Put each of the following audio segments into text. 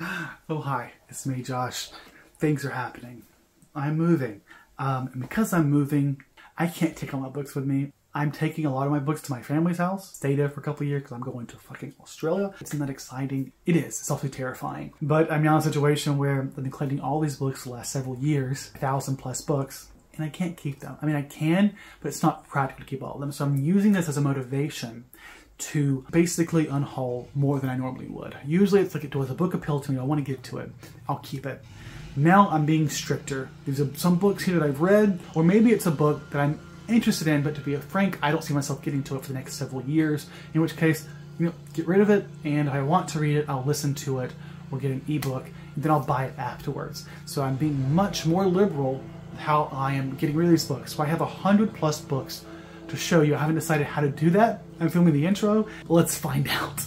Oh hi, it's me Josh. Things are happening. I'm moving. And because I'm moving, I can't take all my books with me. I'm taking a lot of my books to my family's house, stay there for a couple of years because I'm going to fucking Australia. Isn't that exciting? It is. It's also terrifying. But I'm now in a situation where I've been collecting all these books the last several years, 1,000+ books, and I can't keep them. I mean, I can, but it's not practical to keep all of them. So I'm using this as a motivation to basically unhaul more than I normally would. Usually it's like, does a book appeal to me? I want to get to it. I'll keep it. Now I'm being stricter. There's some books here that I've read, or maybe it's a book that I'm interested in, but to be frank, I don't see myself getting to it for the next several years, in which case, get rid of it, and if I want to read it, I'll listen to it or get an ebook, and then I'll buy it afterwards. So I'm being much more liberal with how I am getting rid of these books. So I have 100+ books to show you. I haven't decided how to do that. I'm filming the intro. Let's find out.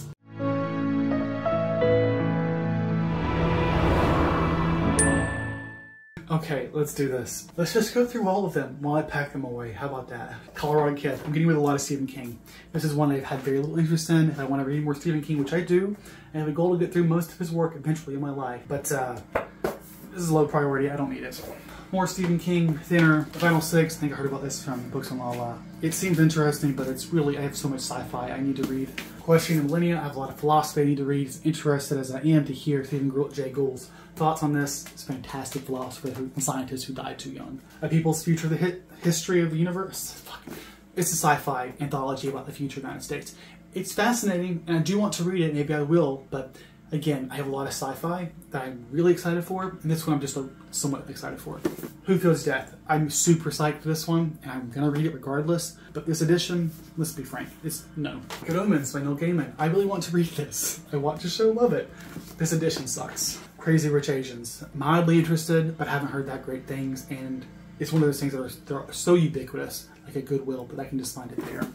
Okay, let's do this. Let's just go through all of them while I pack them away. How about that? Colorado Kid. I'm getting rid of a lot of Stephen King. This is one I've had very little interest in. If I want to read more Stephen King, which I do, I have a goal to get through most of his work eventually in my life. But this is a low priority. I don't need it. More Stephen King, Thinner, The Final Six. I think I heard about this from Books on La. It seems interesting, but it's really, I have so much sci-fi I need to read. Questioning the Millennia, I have a lot of philosophy I need to read. As interested as I am to hear Stephen Jay Gould's thoughts on this. It's a fantastic philosopher and scientist who died too young. A People's Future, the History of the Universe. It's a sci-fi anthology about the future of the United States. It's fascinating, and I do want to read it, maybe I will, but again, I have a lot of sci-fi that I'm really excited for, and this one I'm just somewhat excited for. Who Feels Death? I'm super psyched for this one, and I'm gonna read it regardless, but this edition, let's be frank, it's no. Good Omens by Neil Gaiman. I really want to read this. I want to show love it. This edition sucks. Crazy Rich Asians. Mildly interested, but haven't heard that great things, and it's one of those things that are so ubiquitous, like a Goodwill, but I can just find it there.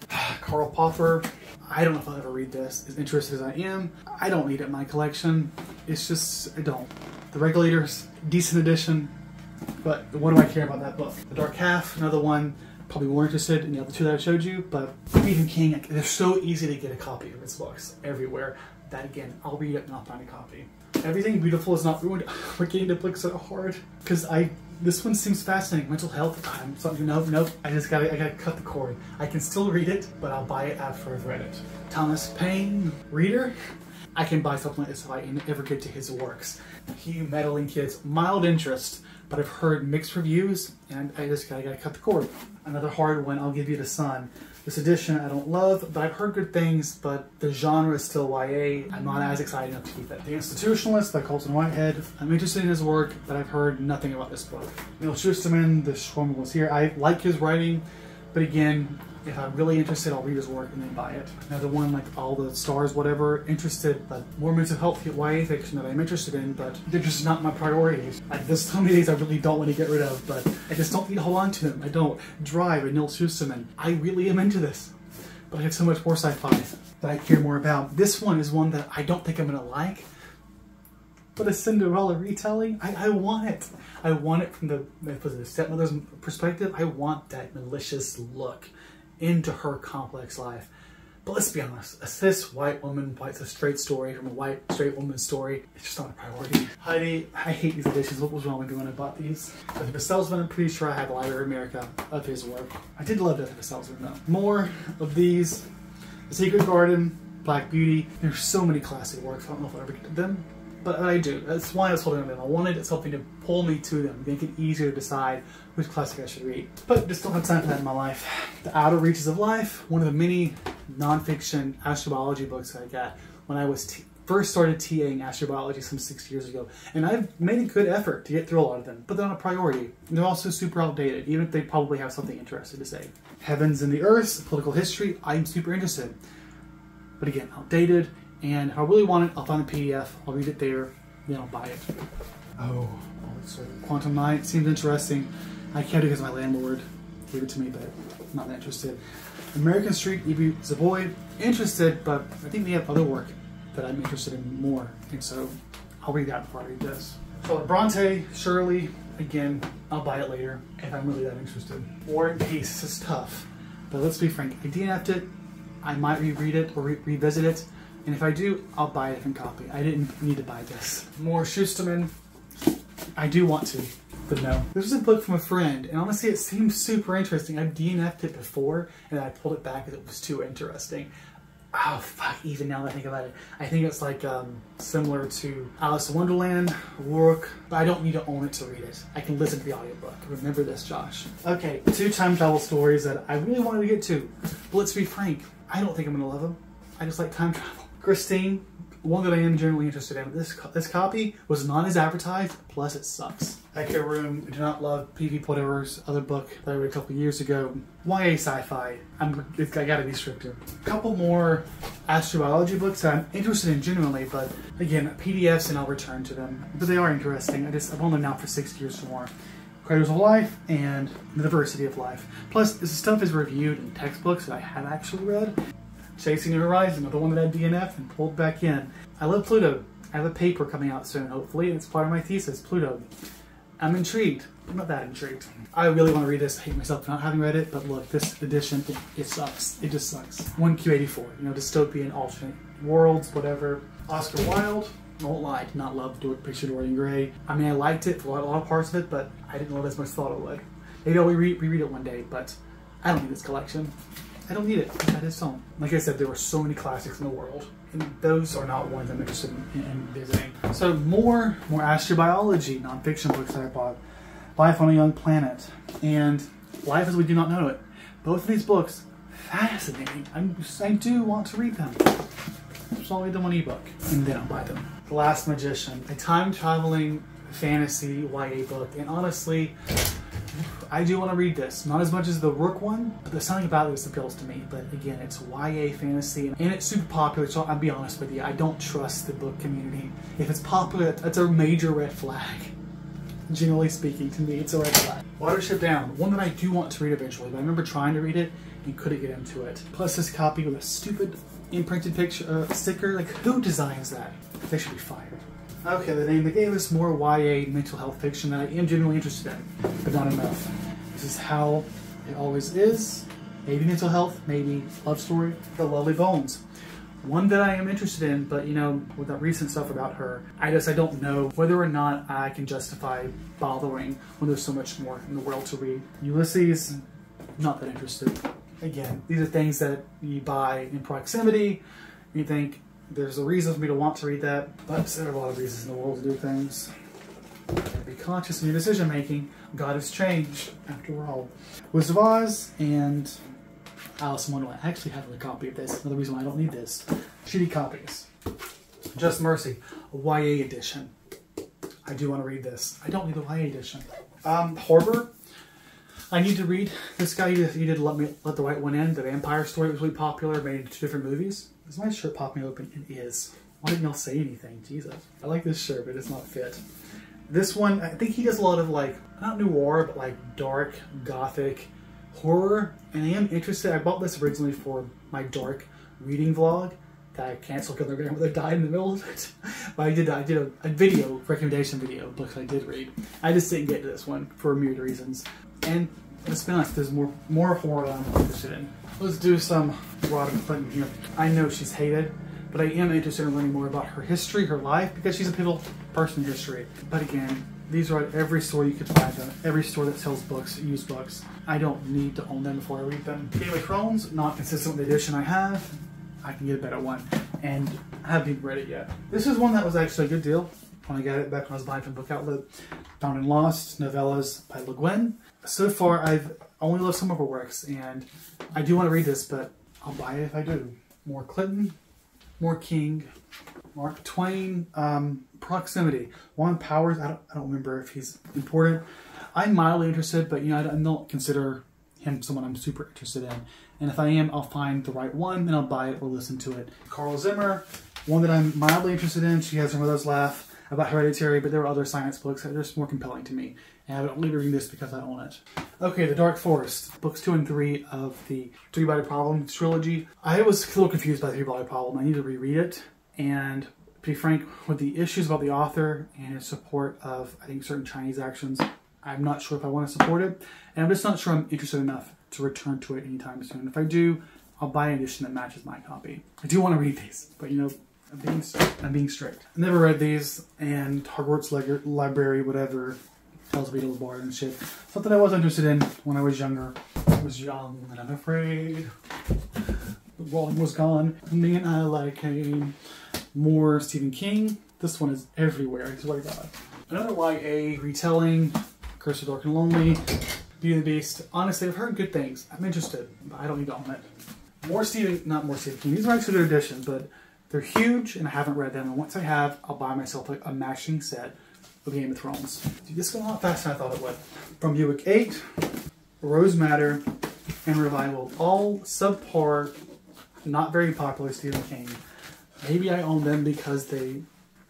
Karl Popper. I don't know if I'll ever read this. As interested as I am, I don't need it in my collection. It's just, I don't. The Regulators, decent edition, but what do I care about that book? The Dark Half, another one, probably more interested in the other two that I showed you, but Stephen King, they're so easy to get a copy of his books everywhere. That again, I'll read it and I'll find a copy. Everything Beautiful Is Not Ruined. We're getting to books so hard because this one seems fascinating. Mental health. I'm something. Nope. I gotta cut the cord. I can still read it, but I'll buy it after I've read it. Thomas Paine, Reader. I can buy something like this if I ever get to his works. You Meddling Kids, mild interest, but I've heard mixed reviews, and I just gotta cut the cord. Another hard one. I'll Give You the Sun. This edition I don't love, but I've heard good things, but the genre is still YA. I'm not as excited enough to keep it. The Institutionalist by Colson Whitehead. I'm interested in his work, but I've heard nothing about this book. Neil Schusterman, The Schwarm Was Here. I like his writing, but again, if I'm really interested, I'll read his work and then buy it. Another one like All the Stars, whatever, interested, but more mental health YA fiction that I'm interested in, but they're just not my priorities. There's so many things I really don't want to get rid of, but I just don't need to hold on to them. I don't. Drive and Neil Schusterman. I really am into this, but I have so much more sci-fi that I care more about. This one is one that I don't think I'm gonna like, but a Cinderella retelling, I want it. I want it from the stepmother's perspective. I want that malicious look into her complex life. But let's be honest, a cis white woman writes a straight story from a white straight woman's story. It's just not a priority. Heidi, I hate these editions. What was wrong with me when I bought these? Death of a Salesman, I'm pretty sure I have a Library of America of his work. I did love Death of a Salesman though. More of these. The Secret Garden, Black Beauty. There's so many classic works. I don't know if I'll ever get to them, but I do. That's why I was holding them in. I wanted something to pull me to them, make it easier to decide which classic I should read. But just don't have time for that in my life. The Outer Reaches of Life, one of the many nonfiction astrobiology books that I got when I was first started TAing astrobiology some 6 years ago. And I've made a good effort to get through a lot of them, but they're not a priority. And they're also super outdated, even if they probably have something interesting to say. Heavens and the Earths, Political History, I'm super interested. But again, outdated. And if I really want it, I'll find the PDF, I'll read it there, then I'll buy it. Oh, Quantum Night seems interesting. I can't do it because my landlord gave it to me, but I'm not that interested. American Street, E.B. Zaboy, interested, but I think they have other work that I'm interested in more, and so I'll read that before I read this. Charlotte Bronte, Shirley, again, I'll buy it later if I'm really that interested. War and Peace, this is tough, but let's be frank, I DNF'd it, I might reread it or revisit it, And if I do, I'll buy a different copy. I didn't need to buy this. More Schusterman. I do want to, but no. This was a book from a friend, and honestly it seemed super interesting. I've DNF'd it before, and I pulled it back because it was too interesting. Oh fuck, even now that I think about it. I think it's like similar to Alice in Wonderland, Rourke, but I don't need to own it to read it. I can listen to the audiobook. Remember this, Josh. Okay, 2 time travel stories that I really wanted to get to. But let's be frank, I don't think I'm gonna love them. I just like time travel. Christine, one that I am generally interested in. This copy was not as advertised, plus it sucks. Echo Room, I do not love P.V. Poideur's other book that I read a couple years ago. YA sci-fi, I gotta be stricter. A couple more astrobiology books that I'm interested in genuinely, but again, PDFs and I'll return to them. But they are interesting. I've owned them now for 6 years or more. Cradles of Life and The Diversity of Life. Plus, this stuff is reviewed in textbooks that I have actually read. Chasing the Horizon, another one that I DNF and pulled back in. I love Pluto. I have a paper coming out soon, hopefully. It's part of my thesis, Pluto. I'm intrigued. I'm not that intrigued. I really want to read this. I hate myself for not having read it, but look, this edition, it sucks. It just sucks. 1Q84, you know, dystopian, alternate worlds, whatever. Oscar Wilde, I won't lie, did not love Picture Dorian Gray. I mean, I liked it for a lot of parts of it, but I didn't love it as much as I thought I would. Maybe I'll reread it one day, but I don't need this collection. I don't need it. I just don't. Like I said, there were so many classics in the world, and those are not ones I'm interested in visiting. So more astrobiology nonfiction books that I bought. Life on a Young Planet and Life as We Do Not Know It. Both of these books, fascinating. I do want to read them. So I'll read them on ebook, and then I'll buy them. The Last Magician, a time-traveling fantasy YA book, and honestly, I do want to read this. Not as much as the Rourke one, but there's something about this that appeals to me. But again, it's YA fantasy, and it's super popular, so I'll be honest with you, I don't trust the book community. If it's popular, that's a major red flag. Generally speaking, to me, it's a red flag. Watership Down, one that I do want to read eventually, but I remember trying to read it and couldn't get into it. Plus this copy with a stupid imprinted picture sticker, like who designs that? They should be fired. Okay, the name they gave us, more YA mental health fiction that I am genuinely interested in, but not enough. This is how it always is. Maybe mental health, maybe love story. The Lovely Bones. One that I am interested in, but you know, with that recent stuff about her, I don't know whether or not I can justify bothering when there's so much more in the world to read. Ulysses, not that interested. Again, these are things that you buy in proximity. You think, there's a reason for me to want to read that, but there are a lot of reasons in the world to do things. You gotta be conscious in your decision making. God has changed, after all. Wizard of Oz and Alice in Wonderland. I actually have a copy of this. Another reason why I don't need this. Shitty copies. Just Mercy, a YA edition. I do want to read this. I don't need the YA edition. Horror. I need to read. This guy, he did Let the Right One In. The vampire story was really popular, made into 2 different movies. Is my shirt popping open? It is. Why didn't y'all say anything? Jesus. I like this shirt, but it's not fit. This one, I think he does a lot of like, not noir, but like dark, gothic horror. And I am interested. I bought this originally for my dark reading vlog that I canceled because my grandmother died in the middle of it. But I did a video, recommendation video of books I did read. I just didn't get to this one for a myriad reasons. And let's be honest, there's more horror that I'm interested in. Let's do some Robin Clinton here. I know she's hated, but I am interested in learning more about her history, her life, because she's a pivotal person in history. But again, these are at every store you could find them. Every store that sells books, used books. I don't need to own them before I read them. Game of Thrones, not consistent with the edition I have. I can get a better one. And I haven't even read it yet. This is one that was actually a good deal when I got it back when I was buying from Book Outlet. Found and Lost, novellas by Le Guin. So far, I've only loved some of her works, and I do want to read this, but I'll buy it if I do. More Clinton, more King, Mark Twain, Proximity. Juan Powers, I don't remember if he's important. I'm mildly interested, but you know, I don't consider him someone I'm super interested in. And if I am, I'll find the right one, and I'll buy it or listen to it. Carl Zimmer, one that I'm mildly interested in. She has Her Mother's Laugh about Hereditary, but there are other science books that are just more compelling to me. And I don't leave reading this because I own it. Okay, The Dark Forest, books 2 and 3 of the 3 Body Problem trilogy. I was a little confused by the 3 Body Problem. I need to reread it. And to be frank, with the issues about the author and his support of, I think, certain Chinese actions, I'm not sure if I want to support it. And I'm just not sure I'm interested enough to return to it anytime soon. If I do, I'll buy an edition that matches my copy. I do want to read these, but you know, I'm being strict. I never read these, and Hogwarts Library, whatever, tells me to bar and shit. Something I was interested in when I was younger. I was young and I'm afraid. The volume was gone. Me and I came. More Stephen King. This one is everywhere, I swear to God. Another YA retelling, Curse of Dark and Lonely, Beauty and the Beast. Honestly, I've heard good things. I'm interested, but I don't need to own it. Not more Stephen King. These are actually their editions, but they're huge and I haven't read them. And once I have, I'll buy myself a matching set of Game of Thrones. Dude, this is going a lot faster than I thought it would. From Buick 8, Rose Matter, and Revival. All subpar, not very popular Stephen King. Maybe I own them because the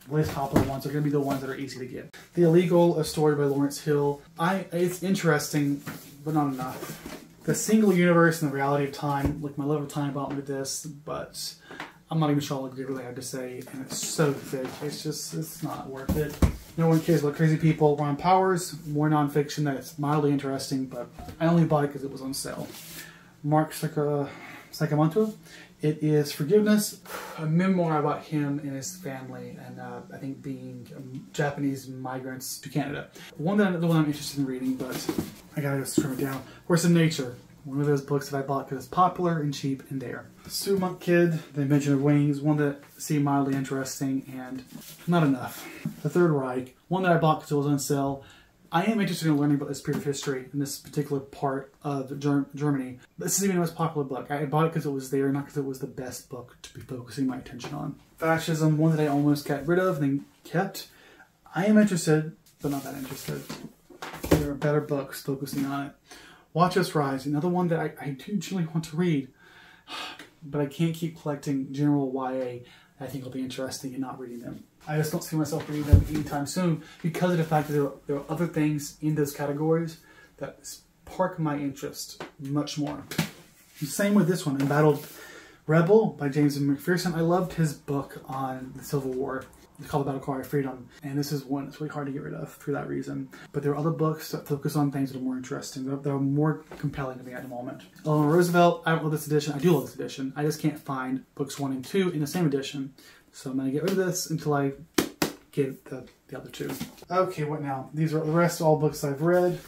least popular ones are going to be the ones that are easy to get. The Illegal, a story by Lawrence Hill. It's interesting, but not enough. The Single Universe and the Reality of Time, like my love of time bought me this, but I'm not even sure I'll agree with what I have to say, and it's so thick. It's not worth it. No one cares about crazy people. Ron Powers, more nonfiction that is mildly interesting, but I only bought it because it was on sale. Mark Sakamoto. It is Forgiveness, a memoir about him and his family, and I think being Japanese migrants to Canada. The one I'm interested in reading, but I gotta just trim it down. Horse of Nature, one of those books that I bought because it's popular and cheap and there. Sue Monk Kid, The Invention of Wings, one that seemed mildly interesting and not enough. The Third Reich, one that I bought because it was on sale. I am interested in learning about this period of history in this particular part of Germany. This is even the most popular book. I bought it because it was there, not because it was the best book to be focusing my attention on. Fascism, one that I almost got rid of and then kept. I am interested, but not that interested. There are better books focusing on it. Watch Us Rise, another one that I do generally want to read, but I can't keep collecting general YA I think will be interesting and not reading them. I just don't see myself reading them anytime soon because of the fact that there are other things in those categories that spark my interest much more. Same with this one, Embattled Rebel by James McPherson. I loved his book on the Civil War. It's called The Battle Cry of Freedom, and this is one that's really hard to get rid of for that reason. But there are other books that focus on things that are more interesting, that are more compelling to me at the moment. Eleanor Roosevelt, I don't love this edition. I do love this edition. I just can't find books 1 and 2 in the same edition. So I'm going to get rid of this until I get the other two. Okay, what now? These are the rest of all books I've read.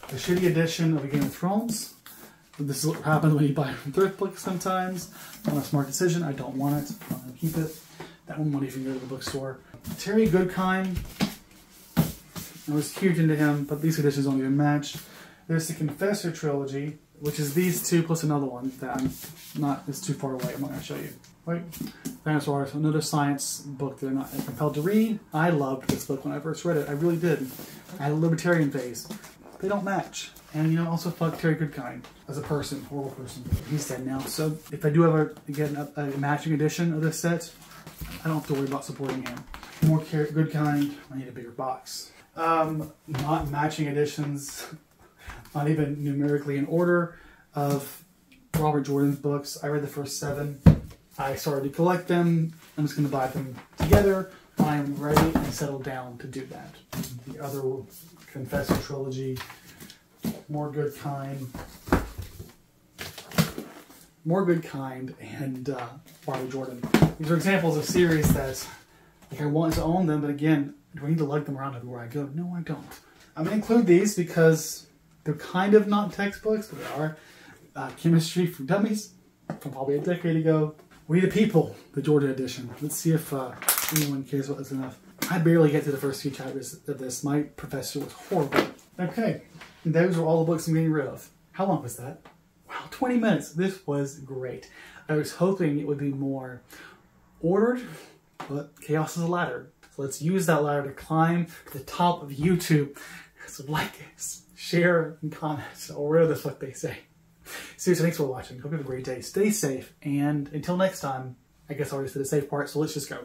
The shitty edition of A Game of Thrones. This is what happens when you buy from thrift books sometimes. Not a smart decision. I don't want it. I'm going to keep it. That one won't even go to the bookstore. Terry Goodkind. I was huge into him, but these editions don't even match. There's the Confessor trilogy, which is these two plus another one that it's too far away. I'm not going to show you. Wait. Dinosaurs, another science book that I'm not compelled to read. I loved this book when I first read it. I really did. I had a libertarian phase. They don't match. And you know, also fuck Terry Goodkind as a person, horrible person. He's dead now. So if I do ever get a matching edition of this set, I don't have to worry about supporting him. More Goodkind. I need a bigger box. Not matching editions, not even numerically in order of Robert Jordan's books. I read the first 7. I started to collect them. I'm just going to buy them together. I am ready and settled down to do that. The other Confessor trilogy, More Goodkind, and Robert Jordan. These are examples of series that I want to own them, but again, do I need to lug them around everywhere I go? No, I don't. I'm going to include these because they're kind of not textbooks, but they are. Chemistry for Dummies from probably a decade ago. We the People, the Jordan edition. Let's see if anyone cares about this enough. I barely get to the first few chapters of this. My professor was horrible. Okay, and those are all the books I'm getting rid of. How long was that? Wow, 20 minutes. This was great. I was hoping it would be more ordered, but chaos is a ladder. So let's use that ladder to climb to the top of YouTube. So like, share, and comment, or whatever the fuck they say. Seriously, thanks for watching. Hope you have a great day. Stay safe, and until next time, I guess I already said the safe part, so let's just go.